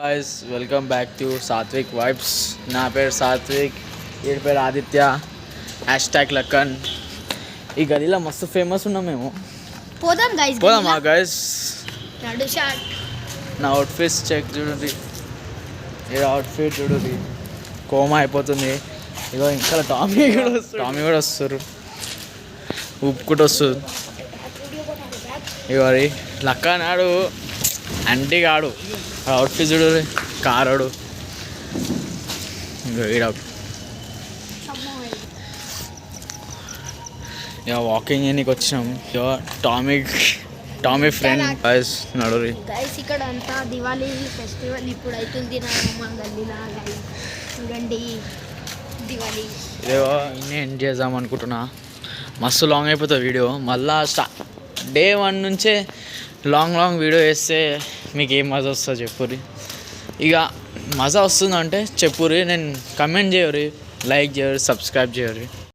Guys welcome back to Satvik vibes. నా పేరు సాత్విక్, వీడి పేరు ఆదిత్య, హ్యాష్ లక్కన్. ఈ గదిలో మస్తు ఫేమస్ ఉన్నాం మేము. పోదామా గైస్? నా అవుట్ఫిట్స్ చెక్ చూడండి, ఈ అవుట్ఫిట్ చూడండి, కోమా అయిపోతుంది. ఇగో ఇంకా టామీ కూడా వస్తారు, ఉప్పుకుంటూ వస్తుంది. ఇగో లక్క నాడు అంటీ కాడు, అవుట్ఫిట్ చూడు, కారాడు. ఇక వాకింగ్ చేయడానికి వచ్చాం. ఇక టామీ ఫ్రెండ్ గైస్ నడురి. గైస్ ఇక్కడ అంతా దివాళీ ఫెస్టివల్ ఇప్పుడు అవుతుంది మా గల్లీలో. చూడండి దివాళీ. ఇదేవో ఇన్నే ఎండ్ చేద్దాం అనుకుంటున్నా. మస్తు లాంగ్ అయిపోతుంది వీడియో. మళ్ళా డే 1 నుంచే లాంగ్ వీడియో వేస్తే మీకు ఏం మజా వస్తుందో చెప్పుర్రి. ఇక మజా వస్తుందంటే చెప్పుర్రి, నేను కమెంట్ చేయరు, లైక్ చేయరు, సబ్స్క్రైబ్ చేయరు.